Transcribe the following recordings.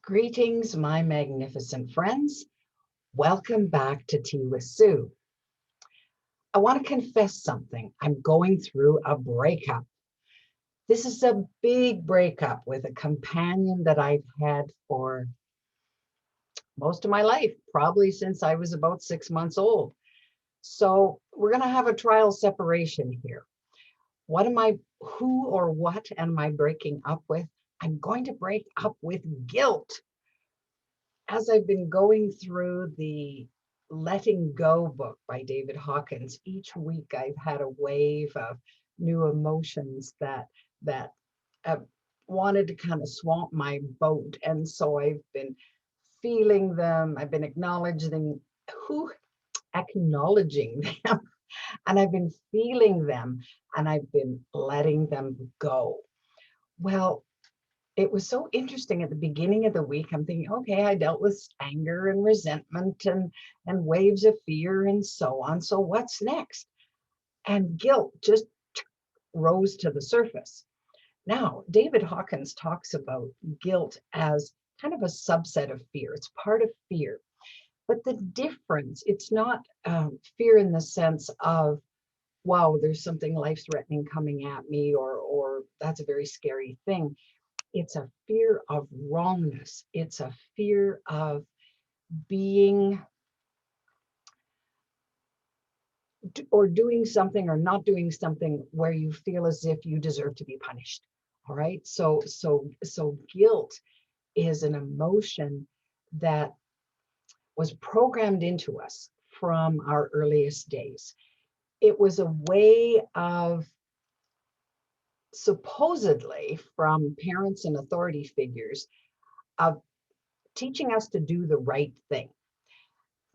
Greetings, my magnificent friends. Welcome back to Tea with Sue. I want to confess something. I'm going through a breakup. This is a big breakup with a companion that I've had for most of my life, probably since I was about 6 months old. So we're going to have a trial separation here. Who or what am I breaking up with? I'm going to break up with guilt. As I've been going through the Letting Go book by David Hawkins, each week I've had a wave of new emotions that have wanted to kind of swamp my boat. And so I've been feeling them, I've been who acknowledging them, and I've been feeling them, and I've been letting them go. Well, it was so interesting at the beginning of the week. I'm thinking, okay, I dealt with anger and resentment and waves of fear and so on. So what's next? And guilt just rose to the surface. Now, David Hawkins talks about guilt as kind of a subset of fear. It's part of fear. But the difference, it's not fear in the sense of, wow, there's something life-threatening coming at me, or that's a very scary thing. It's a fear of wrongness. It's a fear of being or doing something or not doing something where you feel as if you deserve to be punished. All right. So guilt is an emotion that was programmed into us from our earliest days. It was a way of, supposedly from parents and authority figures, of teaching us to do the right thing,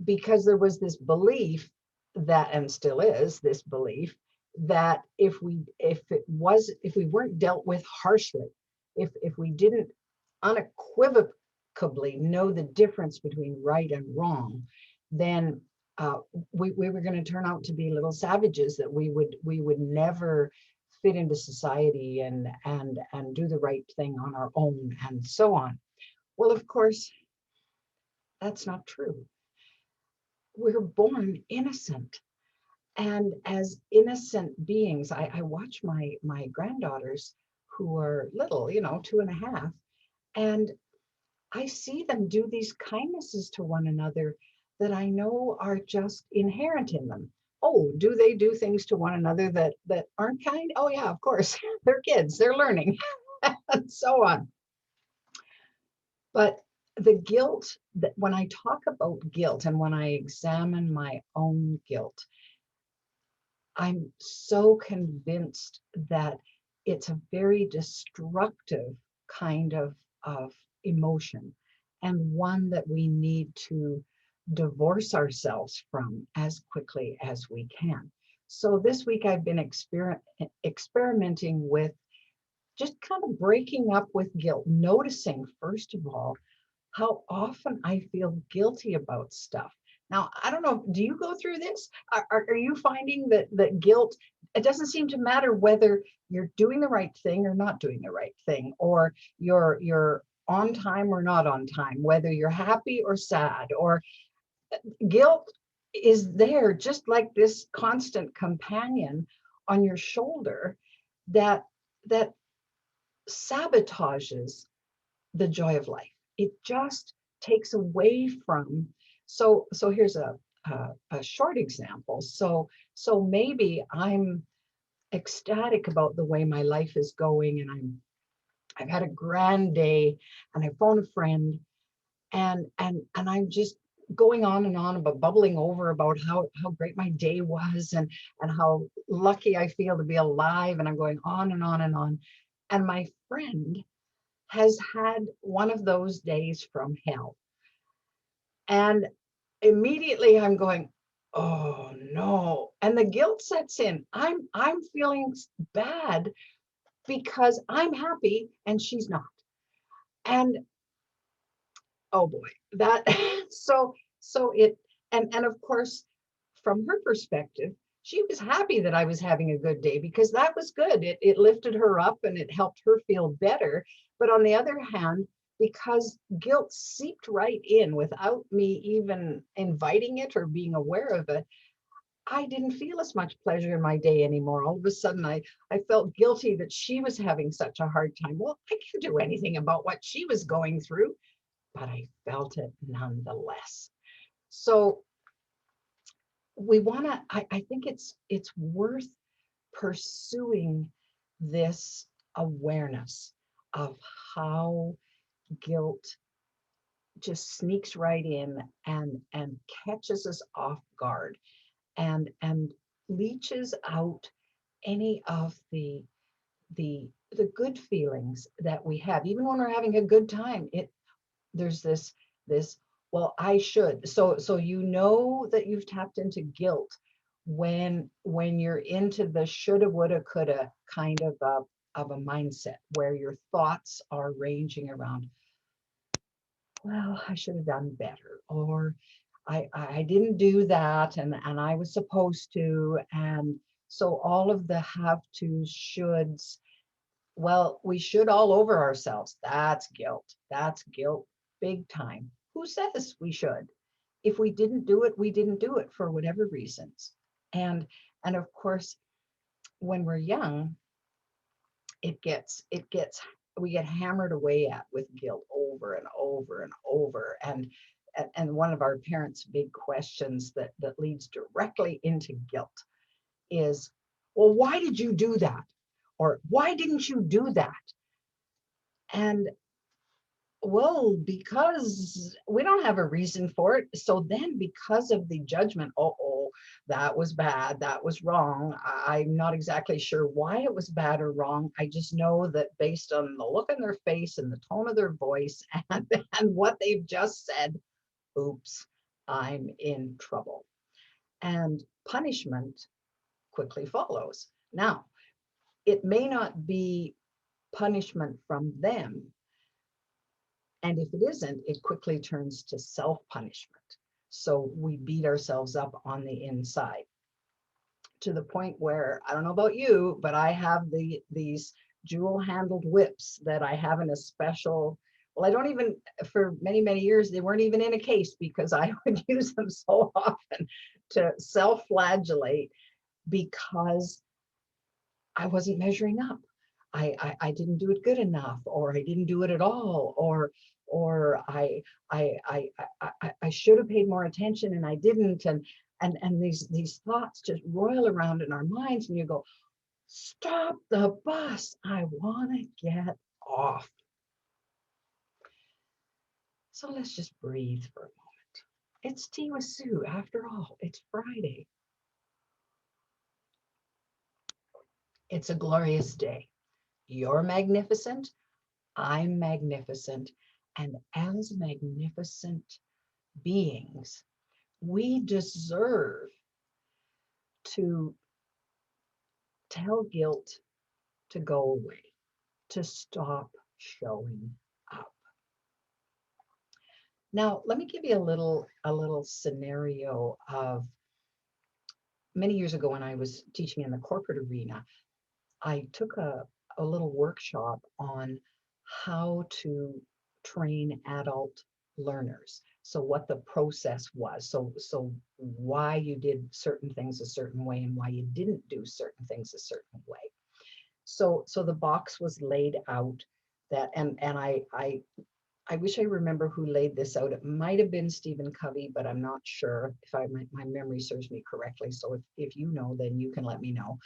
because there was this belief that, and still is this belief, that if we weren't dealt with harshly, if we didn't unequivocally know the difference between right and wrong, then we were going to turn out to be little savages, that we would never fit into society and do the right thing on our own and so on. Well, of course, that's not true. We're born innocent. And as innocent beings, I watch my granddaughters who are little, 2.5, and I see them do these kindnesses to one another that I know are just inherent in them. Oh, do they do things to one another that aren't kind? Oh yeah, of course. They're kids, they're learning, and so on. But the guilt, that when I talk about guilt and when I examine my own guilt, I'm so convinced that it's a very destructive kind of emotion, and one that we need to divorce ourselves from as quickly as we can. So this week I've been experimenting with just kind of breaking up with guilt, noticing, first of all, how often I feel guilty about stuff. Now, I don't know, do you go through this? Are you finding that guilt, it doesn't seem to matter whether you're doing the right thing or not doing the right thing, or you're on time or not on time, whether you're happy or sad, or guilt is there just like this constant companion on your shoulder that that sabotages the joy of life. It just takes away from. So here's a short example. So maybe I'm ecstatic about the way my life is going, and I've had a grand day, and I phone a friend, and I'm just going on and on about bubbling over about how great my day was, and how lucky I feel to be alive, and I'm going on and on and on. And my friend has had one of those days from hell. And immediately I'm going, oh no. And the guilt sets in. I'm feeling bad because I'm happy and she's not. And oh boy, that so it and of course, from her perspective, she was happy that I was having a good day, because that was good. It lifted her up and it helped her feel better. But on the other hand, because guilt seeped right in without me even inviting it or being aware of it. I didn't feel as much pleasure in my day anymore. All of a sudden, I felt guilty that she was having such a hard time. Well, I can't do anything about what she was going through, but I felt it nonetheless. So we want to, I think it's worth pursuing this awareness of how guilt just sneaks right in and catches us off guard and leaches out any of the good feelings that we have. Even when we're having a good time, there's this well, I should. So you know that you've tapped into guilt when you're into the shoulda, woulda, coulda kind of a mindset where your thoughts are ranging around, well, I should have done better, or I didn't do that, and I was supposed to. And so all of the have tos, shoulds, well, we should all over ourselves. That's guilt. That's guilt big time. Who says we should? If we didn't do it, we didn't do it for whatever reasons. And and of course, when we're young, it gets we get hammered away at with guilt over and over and over. And one of our parents' big questions that leads directly into guilt is, well, why did you do that? Or why didn't you do that? And well, because we don't have a reason for it. So then, because of the judgment, oh, that was bad, that was wrong. I'm not exactly sure why it was bad or wrong. I just know that based on the look on their face and the tone of their voice and what they've just said, oops, I'm in trouble. And punishment quickly follows. Now, it may not be punishment from them. And if it isn't, it quickly turns to self-punishment. So we beat ourselves up on the inside to the point where, I don't know about you, but I have these jewel-handled whips that I have in a special, well, I don't even, for many, many years, they weren't even in a case because I would use them so often to self-flagellate because I wasn't measuring up. I didn't do it good enough, or I didn't do it at all, or I should have paid more attention and I didn't. And these thoughts just roil around in our minds, and you go, stop the bus. I want to get off. So let's just breathe for a moment. It's Tea with Sue. After all, it's Friday. It's a glorious day. You're magnificent. I'm magnificent. And as magnificent beings, we deserve to tell guilt to go away, to stop showing up. Now, let me give you a little scenario of many years ago when I was teaching in the corporate arena. I took a little workshop on how to train adult learners. So what the process was. So why you did certain things a certain way and why you didn't do certain things a certain way. So the box was laid out that, and I wish I remember who laid this out. It might have been Stephen Covey, but I'm not sure if my memory serves me correctly. So if you know, then you can let me know.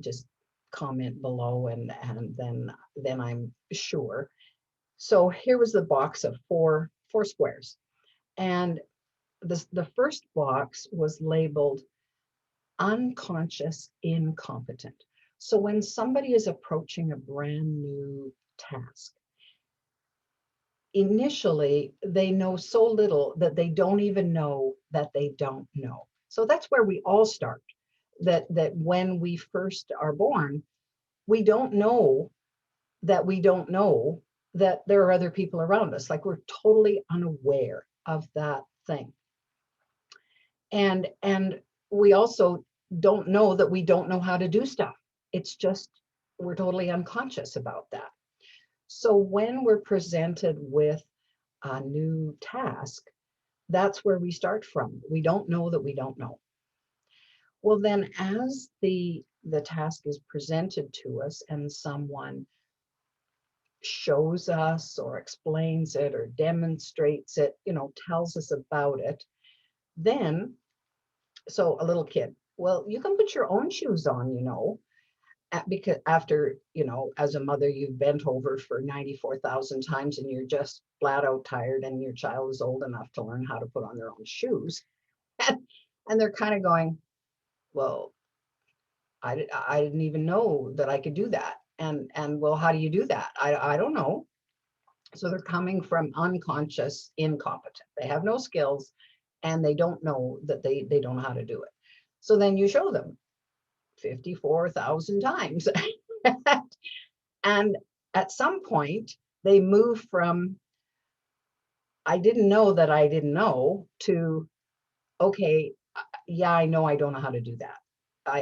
Just comment below, and then I'm sure. So here was the box of four squares, and the first box was labeled unconscious incompetent. So when somebody is approaching a brand new task, initially they know so little that they don't even know that they don't know. So that's where we all start. That when we first are born, we don't know that we don't know that there are other people around us. Like, we're totally unaware of that thing. And we also don't know that we don't know how to do stuff. It's just we're totally unconscious about that. So when we're presented with a new task, that's where we start from. We don't know that we don't know. Well, then as the task is presented to us and someone shows us or explains it or demonstrates it, tells us about it, then, so a little kid, well, you can put your own shoes on, because after, as a mother, you've bent over for 94,000 times and you're just flat out tired and your child is old enough to learn how to put on their own shoes. And, and they're kind of going, well, I didn't even know that I could do that. And well, how do you do that? I don't know. So they're coming from unconscious incompetent. They have no skills and they don't know that they don't know how to do it. So then you show them 54,000 times. And at some point, they move from, I didn't know that I didn't know, to, okay, yeah, I know I don't know how to do that.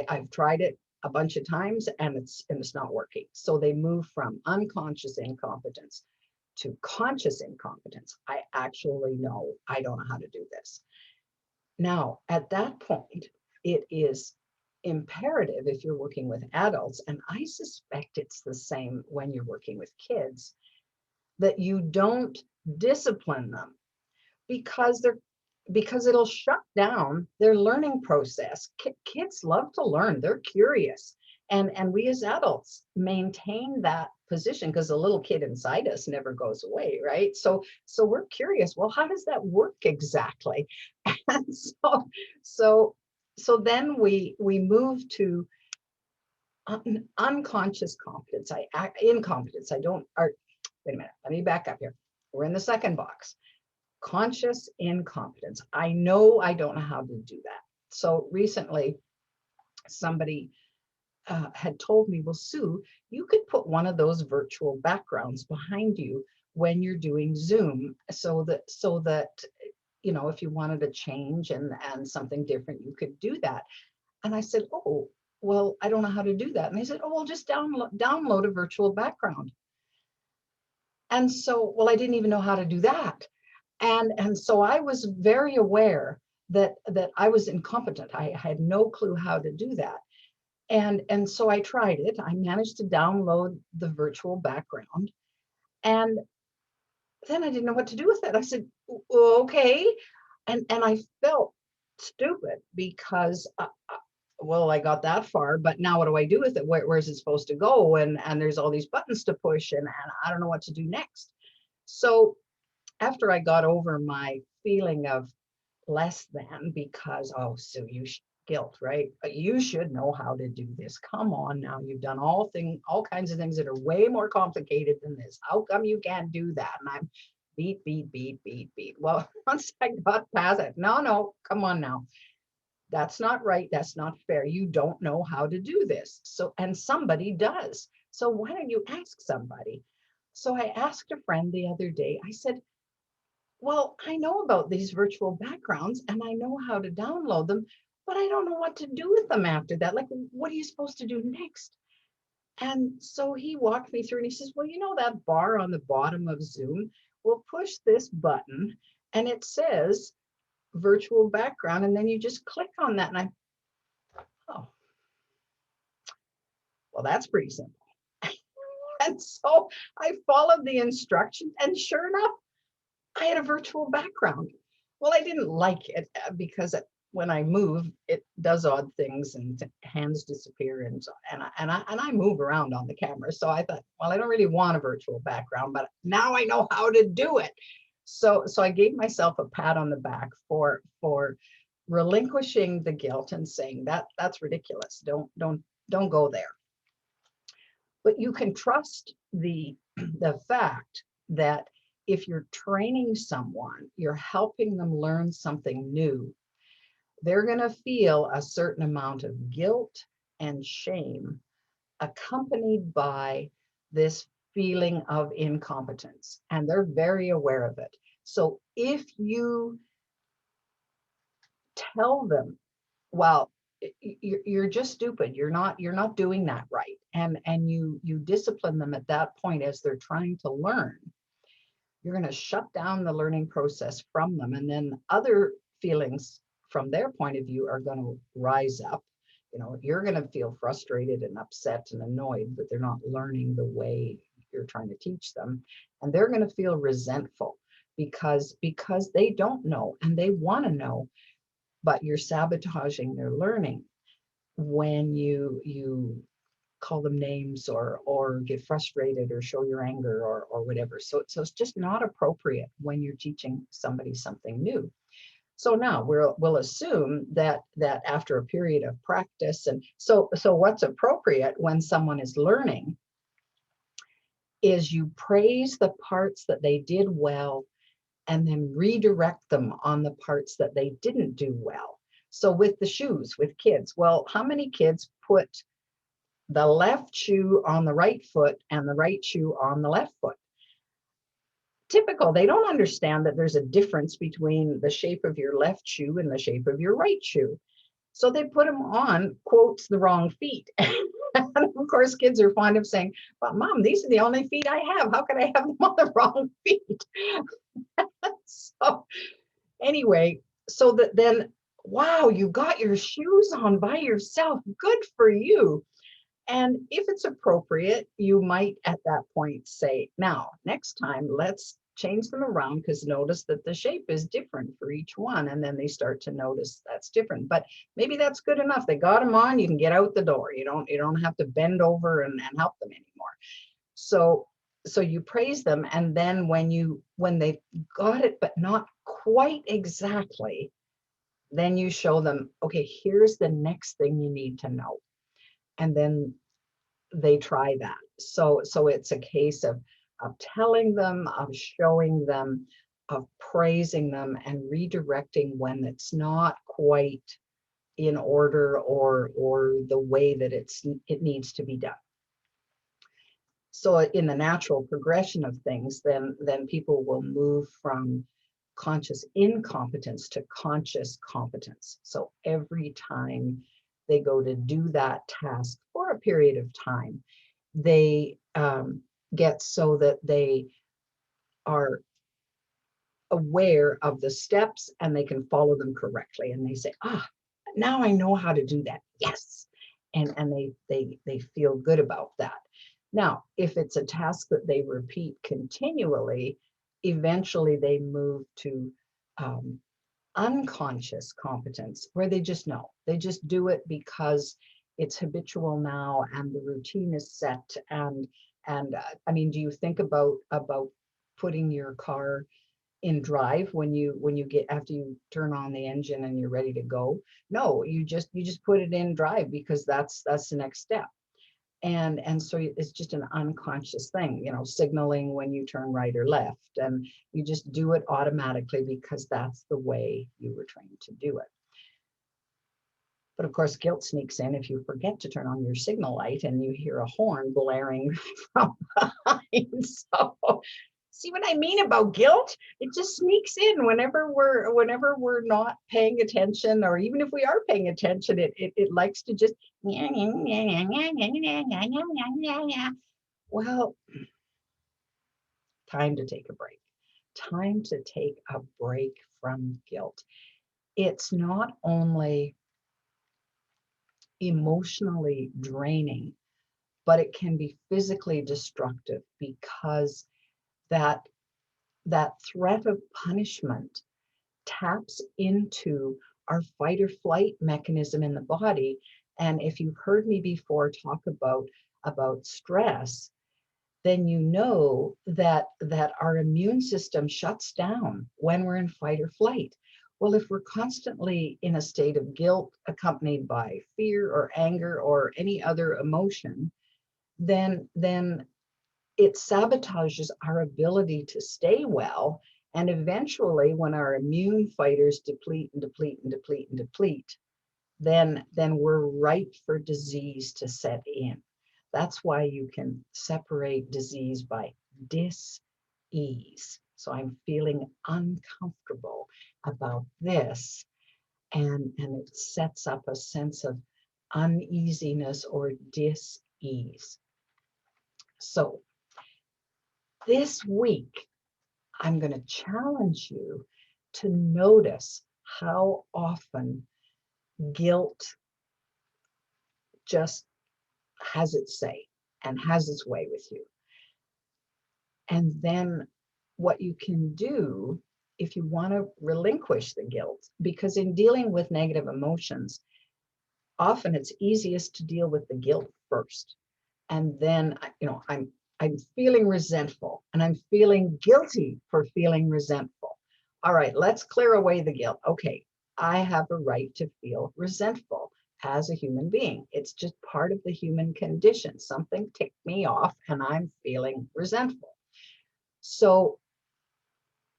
I've tried it a bunch of times and it's not working. So they move from unconscious incompetence to conscious incompetence. I actually know I don't know how to do this. Now, at that point, it is imperative if you're working with adults, and I suspect it's the same when you're working with kids, that you don't discipline them because it'll shut down their learning process. Kids love to learn. They're curious. And we as adults maintain that position because the little kid inside us never goes away, right? So we're curious, well, how does that work exactly? And so then we move to unconscious competence. Incompetence. I don't, or, wait a minute, let me back up here. We're in the second box. Conscious incompetence. I know I don't know how to do that. So recently, somebody had told me, well, Sue, you could put one of those virtual backgrounds behind you when you're doing Zoom so that if you wanted to change and something different, you could do that. And I said, oh, well, I don't know how to do that. And they said, oh, well, just download a virtual background. And so, well, I didn't even know how to do that. And so I was very aware that I was incompetent. I had no clue how to do that. And so I tried it. I managed to download the virtual background. And then I didn't know what to do with it. I said, okay. And I felt stupid because, well, I got that far, but now what do I do with it? Where's it supposed to go? And there's all these buttons to push and I don't know what to do next. So after I got over my feeling of less than because, oh, so guilt, right? But you should know how to do this. Come on now, you've done all kinds of things that are way more complicated than this. How come you can't do that? And I'm beat. Well, once I got past it, no, come on now. That's not right. That's not fair. You don't know how to do this. So, and somebody does. So why don't you ask somebody? So I asked a friend the other day, I said, well, I know about these virtual backgrounds and I know how to download them, but I don't know what to do with them after that. Like, what are you supposed to do next? And so he walked me through and he says, well, that bar on the bottom of Zoom, we'll push this button and it says virtual background. And then you just click on that. And oh, well, that's pretty simple. And so I followed the instructions and sure enough, I had a virtual background. Well, I didn't like it because when I move, it does odd things and hands disappear and I move around on the camera. So I thought, well, I don't really want a virtual background, but now I know how to do it. So I gave myself a pat on the back for relinquishing the guilt and saying that's ridiculous. Don't go there. But you can trust the fact that if you're training someone, you're helping them learn something new, they're going to feel a certain amount of guilt and shame accompanied by this feeling of incompetence. And they're very aware of it. So if you tell them, well, you're just stupid. You're not doing that right. And you discipline them at that point as they're trying to learn. You're going to shut down the learning process from them, and then other feelings from their point of view are going to rise up. You're going to feel frustrated and upset and annoyed that they're not learning the way you're trying to teach them, and they're going to feel resentful because they don't know and they want to know, but you're sabotaging their learning when you call them names or get frustrated or show your anger or whatever. So it's just not appropriate when you're teaching somebody something new. So now we'll assume that after a period of practice, and so what's appropriate when someone is learning is you praise the parts that they did well and then redirect them on the parts that they didn't do well. So with the shoes with kids, well, how many kids put the left shoe on the right foot and the right shoe on the left foot? Typical, they don't understand that there's a difference between the shape of your left shoe and the shape of your right shoe. So they put them on, quotes, the wrong feet. And of course, kids are fond of saying, but Mom, these are the only feet I have. How can I have them on the wrong feet? So anyway, so that then, wow, you got your shoes on by yourself. Good for you. And if it's appropriate, you might at that point say, now, next time, let's change them around, because notice that the shape is different for each one. And then they start to notice that's different. But maybe that's good enough. They got them on, you can get out the door. You don't have to bend over and help them anymore. So you praise them. And then when they got it, but not quite exactly, then you show them, okay, here's the next thing you need to know. And then they try that. So it's a case of telling them, of showing them, of praising them, and redirecting when it's not quite in order or the way that it needs to be done. So in the natural progression of things, then people will move from conscious incompetence to conscious competence. So every time they go to do that task for a period of time, they get so that they are aware of the steps and they can follow them correctly. And they say, now I know how to do that. Yes. And they feel good about that. Now, if it's a task that they repeat continually, eventually they move to unconscious competence, where they just know. They just do it because it's habitual now and the routine is set. And I mean, do you think about putting your car in drive when you get, after you turn on the engine and you're ready to go? No, you just put it in drive because that's the next step. And so it's just an unconscious thing, signaling when you turn right or left, and you just do it automatically because that's the way you were trained to do it. But of course, guilt sneaks in if you forget to turn on your signal light and you hear a horn blaring from behind. So see what I mean about guilt? It just sneaks in whenever we're not paying attention, or even if we are paying attention, it likes to just, well, time to take a break. Time to take a break from guilt. It's not only emotionally draining, but it can be physically destructive, because that threat of punishment taps into our fight or flight mechanism in the body. And if you've heard me before talk about stress, then you know that our immune system shuts down when we're in fight or flight. Well, if we're constantly in a state of guilt accompanied by fear or anger or any other emotion, then it sabotages our ability to stay well. And eventually, when our immune fighters deplete and deplete and deplete and deplete, then we're ripe for disease to set in. That's why you can separate disease by dis-ease. So I'm feeling uncomfortable about this. and it sets up a sense of uneasiness or dis-ease. So this week, I'm going to challenge you to notice how often guilt just has its say and has its way with you. And then what you can do if you want to relinquish the guilt, because in dealing with negative emotions, often it's easiest to deal with the guilt first. And then, I'm feeling resentful and I'm feeling guilty for feeling resentful. All right, let's clear away the guilt. Okay, I have a right to feel resentful as a human being. It's just part of the human condition. Something ticked me off and I'm feeling resentful. So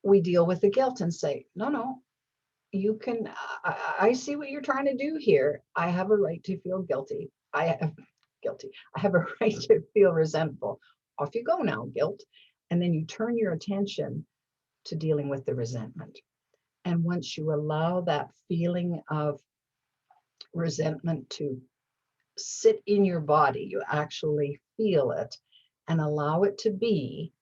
we deal with the guilt and say, no, you can, I see what you're trying to do here. I have a right to feel guilty. I have a right to feel resentful. Off you go now, guilt. And then you turn your attention to dealing with the resentment. And once you allow that feeling of resentment to sit in your body, you actually feel it and allow it to be,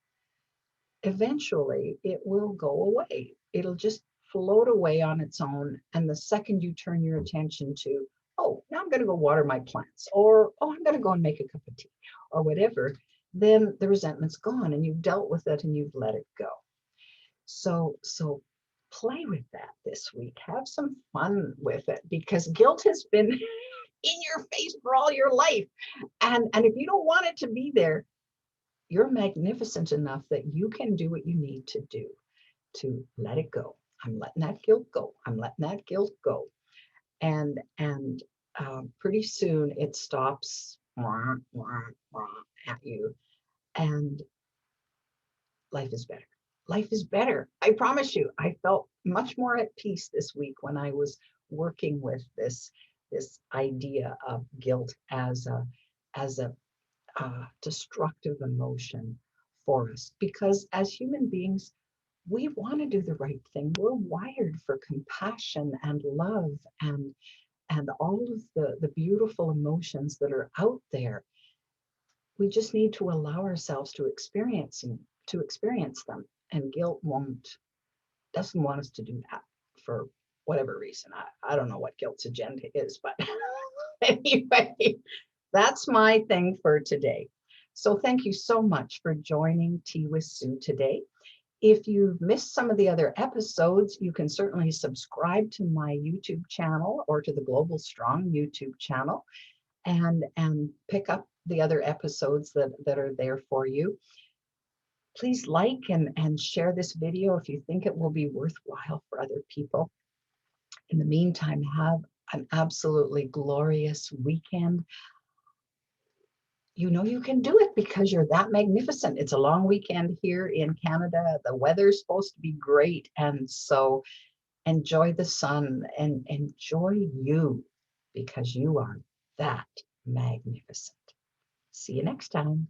eventually it will go away. It'll just float away on its own. And the second you turn your attention to, oh, now I'm going to go water my plants, or oh, I'm going to go and make a cup of tea, or whatever, then the resentment's gone and you've dealt with it and you've let it go. So play with that this week. Have some fun with it, because guilt has been in your face for all your life. And if you don't want it to be there, you're magnificent enough that you can do what you need to do to let it go. I'm letting that guilt go. I'm letting that guilt go. And pretty soon it stops at you, and life is better. Life is better. I promise you. I felt much more at peace this week when I was working with this idea of guilt as a destructive emotion for us. Because as human beings, we want to do the right thing. We're wired for compassion and love and all of the beautiful emotions that are out there. We just need to allow ourselves to experience them. And guilt doesn't want us to do that for whatever reason. I don't know what guilt's agenda is, but anyway, that's my thing for today. So thank you so much for joining Tea with Sue today. If you've missed some of the other episodes, you can certainly subscribe to my YouTube channel or to the Global Strong YouTube channel and pick up the other episodes that are there for you. Please like and share this video if you think it will be worthwhile for other people. In the meantime, have an absolutely glorious weekend. You know you can do it because you're that magnificent. It's a long weekend here in Canada. The weather's supposed to be great. And so enjoy the sun and enjoy you, because you are that magnificent. See you next time.